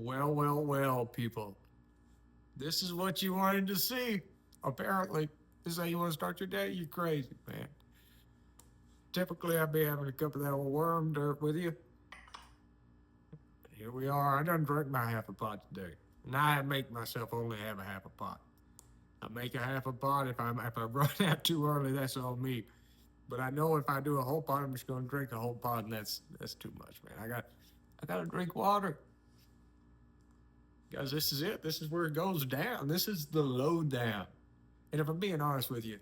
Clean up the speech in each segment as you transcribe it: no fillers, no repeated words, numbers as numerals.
Well, well, well, people. This is what you wanted to see. Apparently, this is how you want to start your day. You crazy, man. Typically, I'd be having a cup of that old worm dirt with you. Here we are. I done drank my half a pot today. And I make myself only have a half a pot. I make a half a pot. If I run out too early, that's on me. But I know if I do a whole pot, I'm just going to drink a whole pot, and that's too much, man. I got to drink water. Guys, this is it. This is where it goes down. This is the lowdown. And if I'm being honest with you,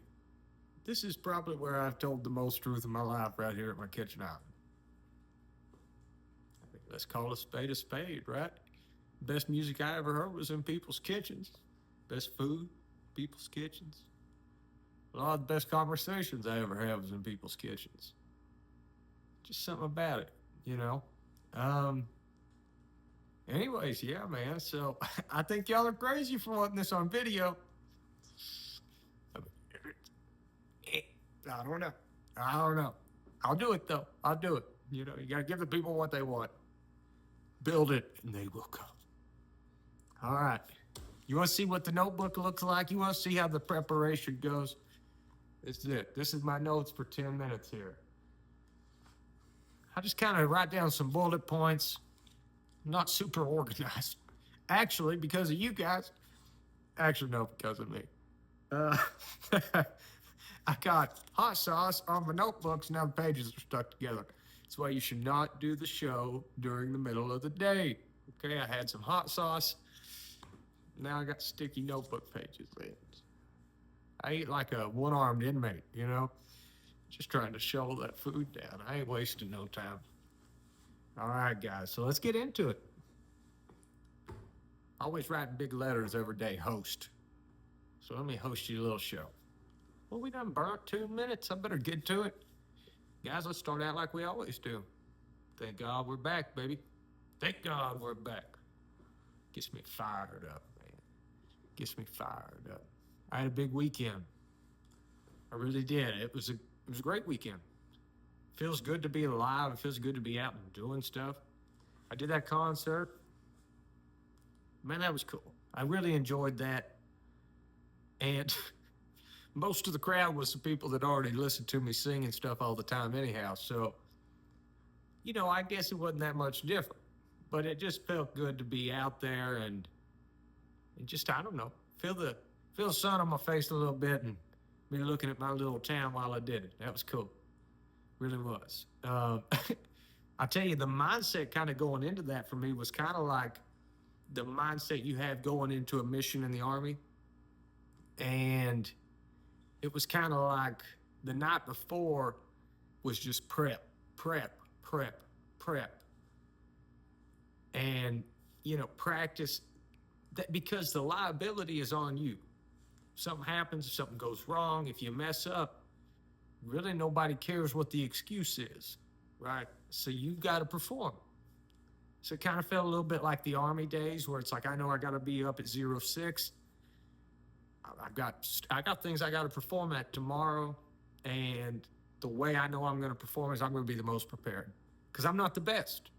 this is probably where I've told the most truth in my life right here at my kitchen island. Let's call a spade, right? Best music I ever heard was in people's kitchens. Best food, people's kitchens. A lot of the best conversations I ever had was in people's kitchens. Just something about it, you know? Um, Anyways, yeah, man. So I think y'all are crazy for wanting this on video. I don't know. I don't know. I'll do it though. I'll do it. You gotta give the people what they want. Build it, and they will come. All right. You want to see what the notebook looks like? You want to see how the preparation goes? This is it. This is my notes for 10 minutes here. I just kind of write down some bullet points. Not super organized. Actually, because of you guys. Actually, no, because of me. Uh, I got hot sauce on my notebooks, now the pages are stuck together. That's why you should not do the show during the middle of the day. Okay, I had some hot sauce. Now I got sticky notebook pages. I eat like a one-armed inmate, just trying to shovel that food down. I ain't wasting no time. All right, guys, so let's get into it. Always writing big letters every day, host. So let me host you a little show. Well, we done burnt 2 minutes. I better get to it. Guys, let's start out like we always do. Thank God we're back, baby. Thank God we're back. Gets me fired up, man. Gets me fired up. I had a big weekend. I really did. It was a great weekend. Feels good to be alive. It feels good to be out and doing stuff. I did that concert. Man, that was cool. I really enjoyed that. And most of the crowd was the people that already listened to me sing and stuff all the time anyhow. So, I guess it wasn't that much different. But it just felt good to be out there and just, I don't know, feel the sun on my face a little bit and be looking at my little town while I did it. That was cool. Really was. I tell you, the mindset kind of going into that for me was kind of like the mindset you have going into a mission in the Army. And it was kind of like the night before was just prep. And, practice that because the liability is on you. If something happens, if something goes wrong, if you mess up, really nobody cares what the excuse is, right? So you got to perform. So it kind of felt a little bit like the Army days where it's like, I know I got to be up at 06. I got things I got to perform at tomorrow. And the way I know I'm going to perform is I'm going to be the most prepared. Because I'm not the best.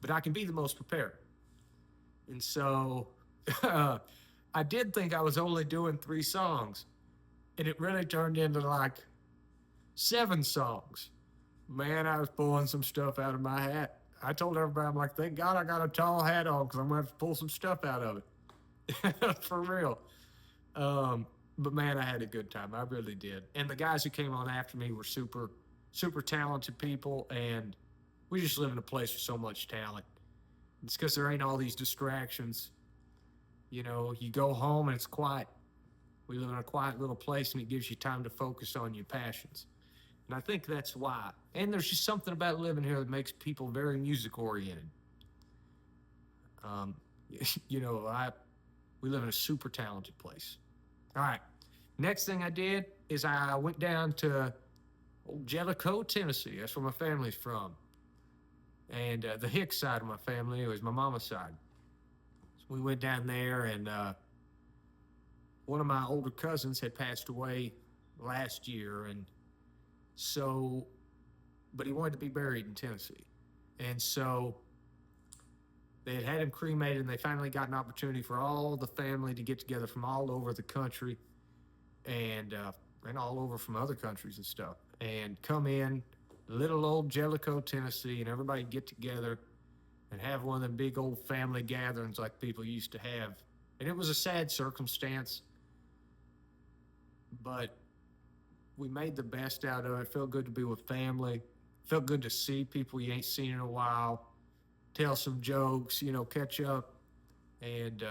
But I can be the most prepared. And so I did think I was only doing 3 songs. And it really turned into like 7 songs. Man, I was pulling some stuff out of my hat. I told everybody, I'm like, thank God I got a tall hat on because I'm going to have to pull some stuff out of it. For real. But man, I had a good time. I really did. And the guys who came on after me were super, super talented people. And we just live in a place with so much talent. It's because there ain't all these distractions. You go home and it's quiet. We live in a quiet little place and it gives you time to focus on your passions. And I think that's why. And there's just something about living here that makes people very music oriented. We live in a super talented place. All right. Next thing I did is I went down to old Jellicoe, Tennessee. That's where my family's from. And the Hicks side of my family was my mama's side. So we went down there and one of my older cousins had passed away last year. And but he wanted to be buried in Tennessee. And so They had him cremated, and they finally got an opportunity for all the family to get together from all over the country and all over from other countries and stuff, and come in little old Jellicoe, Tennessee, and everybody get together and have one of them big old family gatherings like people used to have. And it was a sad circumstance, but we made the best out of it. Felt good to be with family. Felt good to see people you ain't seen in a while. Tell some jokes, catch up. And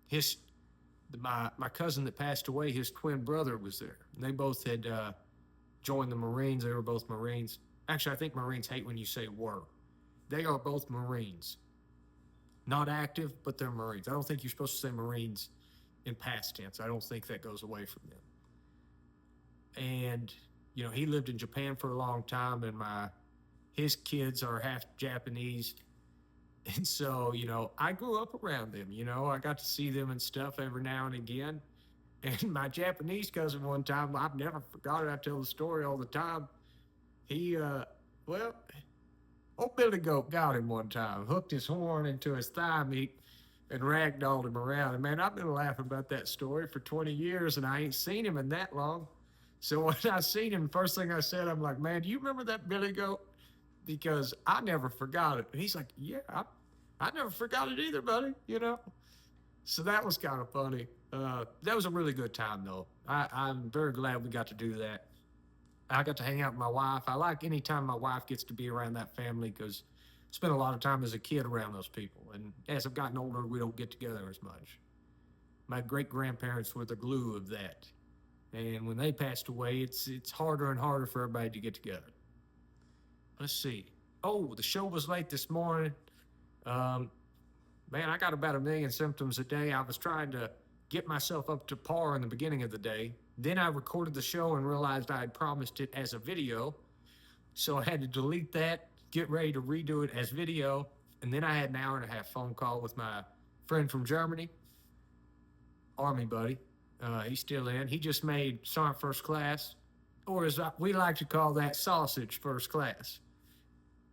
his my cousin that passed away, his twin brother was there. And they both had joined the Marines. They were both Marines. Actually, I think Marines hate when you say were. They are both Marines. Not active, but they're Marines. I don't think you're supposed to say Marines in past tense. I don't think that goes away from them. And he lived in Japan for a long time, and his kids are half Japanese, and so I grew up around them. I got to see them and stuff every now and again. And my Japanese cousin one time, I've never forgot it. I tell the story all the time. He well, old Billy Goat got him one time, hooked his horn into his thigh meat and ragdolled him around. And man, I've been laughing about that story for 20 years, and I ain't seen him in that long. So when I seen him, first thing I said, I'm like, man, do you remember that Billy Goat? Because I never forgot it. And he's like, yeah, I never forgot it either, buddy, So that was kind of funny. That was a really good time, though. I'm very glad we got to do that. I got to hang out with my wife. I like any time my wife gets to be around that family because I spent a lot of time as a kid around those people. And as I've gotten older, we don't get together as much. My great-grandparents were the glue of that. And when they passed away, it's harder and harder for everybody to get together. Let's see. Oh, the show was late this morning. Man, I got about 1 million symptoms a day. I was trying to get myself up to par in the beginning of the day. Then I recorded the show and realized I had promised it as a video. So I had to delete that, get ready to redo it as video. And then I had an hour and a half phone call with my friend from Germany, Army buddy. He's still in. He just made Sergeant First Class, or as we like to call that, Sausage First Class.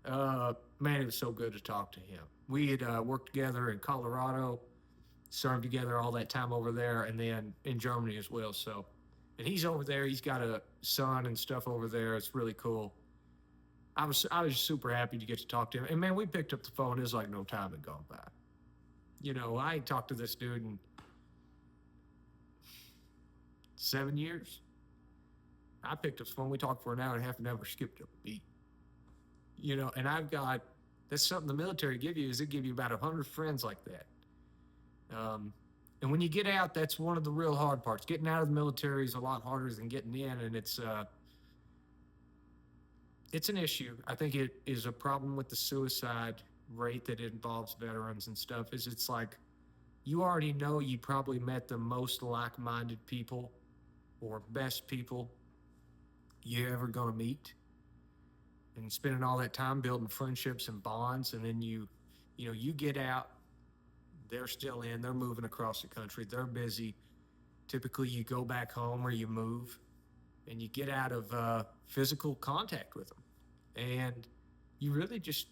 Man, it was so good to talk to him. We had worked together in Colorado, served together all that time over there, and then in Germany as well. So, and he's over there. He's got a son and stuff over there. It's really cool. I was super happy to get to talk to him. And man, we picked up the phone. It was like no time had gone by. I ain't talked to this dude in 7 years. I picked up the phone. We talked for an hour and a half and never skipped a beat. And that's something the military give you, is it give you about 100 friends like that. And when you get out, that's one of the real hard parts. Getting out of the military is a lot harder than getting in, and it's an issue. I think it is a problem with the suicide rate that involves veterans and stuff, is it's like you already know you probably met the most like-minded people or best people you're ever going to meet. And spending all that time building friendships and bonds, and then you get out, they're still in, they're moving across the country, they're busy. Typically you go back home or you move, and you get out of physical contact with them. And you really just,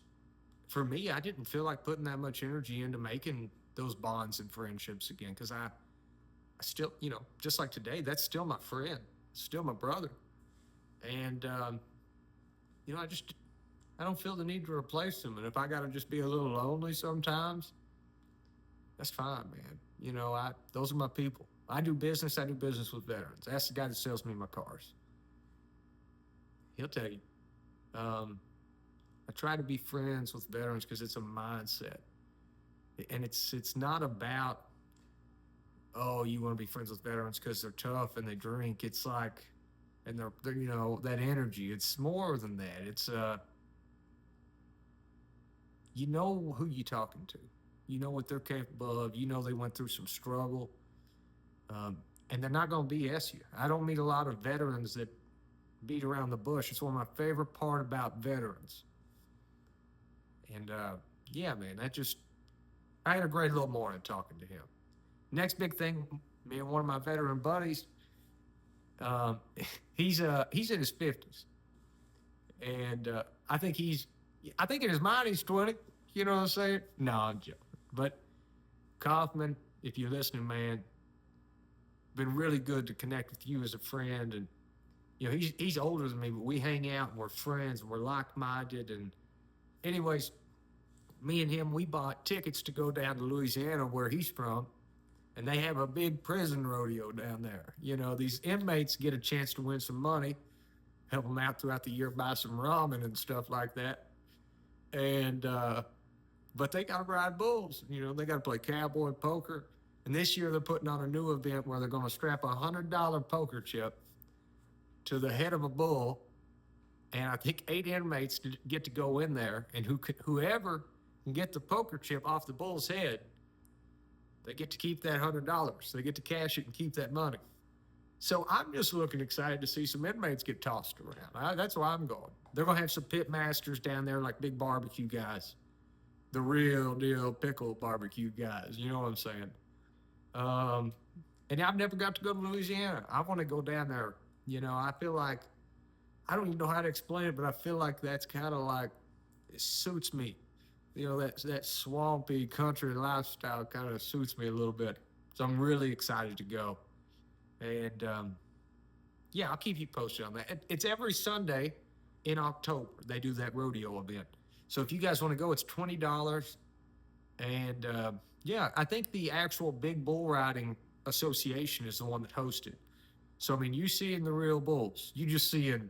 for me, I didn't feel like putting that much energy into making those bonds and friendships again, because I still, just like today, that's still my friend, still my brother. And I don't feel the need to replace them. And if I got to just be a little lonely sometimes, that's fine, man. Those are my people. I do business with veterans. Ask the guy that sells me my cars. He'll tell you. I try to be friends with veterans because it's a mindset. And it's not about, oh, you want to be friends with veterans because they're tough and they drink. It's like, and they're that energy. It's more than that. It's you know who you're talking to. You know what they're capable of. They went through some struggle, and they're not going to BS you. I don't meet a lot of veterans that beat around the bush. It's one of my favorite part about veterans. And yeah, man, I had a great little morning talking to him. Next big thing, me and one of my veteran buddies. He's in his 50s, and I think in his mind he's 20. You know what I'm saying? No, I'm joking. But Kaufman, if you're listening, man, been really good to connect with you as a friend. And he's older than me, but we hang out and we're friends and we're like-minded. And anyways, me and him, we bought tickets to go down to Louisiana, where he's from, and they have a big prison rodeo down there. These inmates get a chance to win some money, help them out throughout the year, buy some ramen and stuff like that. And but they got to ride bulls. They got to play cowboy poker. And this year they're putting on a new event where they're going to strap a $100 poker chip to the head of a bull, and I think 8 inmates get to go in there, and whoever can get the poker chip off the bull's head, they get to keep that $100. They get to cash it and keep that money. So I'm just looking excited to see some inmates get tossed around. That's where I'm going. They're going to have some pit masters down there, like big barbecue guys, the real deal pickle barbecue guys. You know what I'm saying? And I've never got to go to Louisiana. I want to go down there. I feel like, I don't even know how to explain it, but I feel like that's kind of like, it suits me. That swampy country lifestyle kind of suits me a little bit. So I'm really excited to go. And yeah, I'll keep you posted on that. It's every Sunday in October. They do that rodeo event. So if you guys want to go, it's $20. And yeah, I think the actual Big Bull Riding Association is the one that hosted. So, I mean, you seeing the real bulls. You just seeing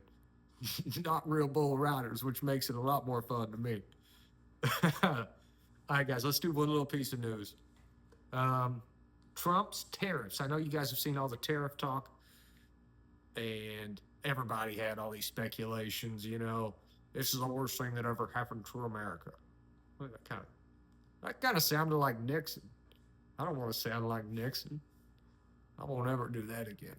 not real bull riders, which makes it a lot more fun to me. All right, guys, let's do one little piece of news. Trump's tariffs. I know you guys have seen all the tariff talk, and everybody had all these speculations, this is the worst thing that ever happened to America. That kind of sounded like Nixon. I don't want to sound like Nixon. I won't ever do that again.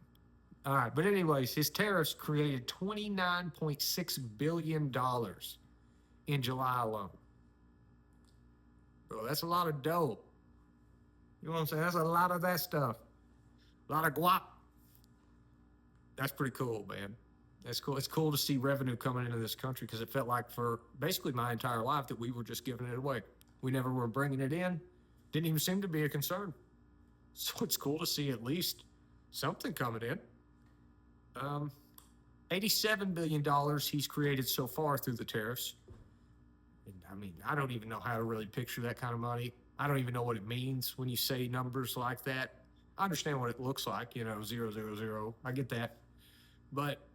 All right, but anyways, his tariffs created $29.6 billion in July alone. Bro, that's a lot of dough. You know what I'm saying? That's a lot of that stuff. A lot of guap. That's pretty cool, man. That's cool. It's cool to see revenue coming into this country, because it felt like for basically my entire life that we were just giving it away. We never were bringing it in. Didn't even seem to be a concern. So it's cool to see at least something coming in. $87 billion he's created so far through the tariffs. And I mean, I don't even know how to really picture that kind of money. I don't even know what it means when you say numbers like that. I understand what it looks like, 0, 0, 0. I get that. But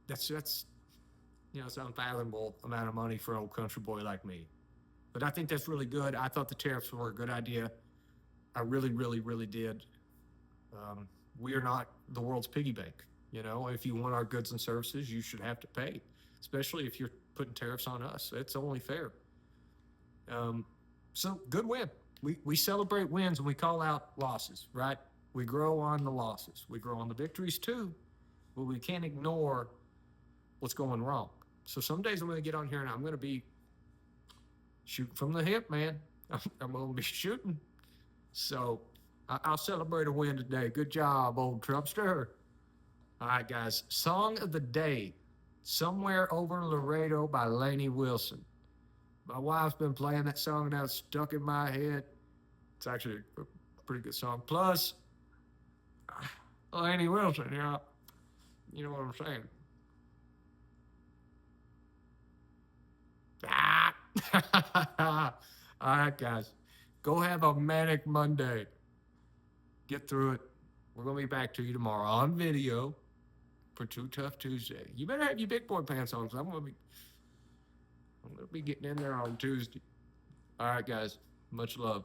that's it's an unfathomable amount of money for an old country boy like me. But I think that's really good. I thought the tariffs were a good idea. I really, really, really did. We are not the world's piggy bank. If you want our goods and services, you should have to pay, especially if you're putting tariffs on us. It's only fair. So good win. We celebrate wins and we call out losses, right? We grow on the losses. We grow on the victories too, but we can't ignore what's going wrong. So some days I'm going to get on here and I'm going to be shooting from the hip, man. I'm going to be shooting. So I'll celebrate a win today. Good job, old Trumpster. All right, guys. Song of the day, Somewhere Over Laredo by Lainey Wilson. My wife's been playing that song and now it's stuck in my head. It's actually a pretty good song. Plus, Lainey Wilson, you know what I'm saying. All right, guys. Go have a Manic Monday. Get through it. We're going to be back to you tomorrow on video for Too Tough Tuesday. You better have your big boy pants on, because I'm going to be getting in there on Tuesday. All right, guys. Much love.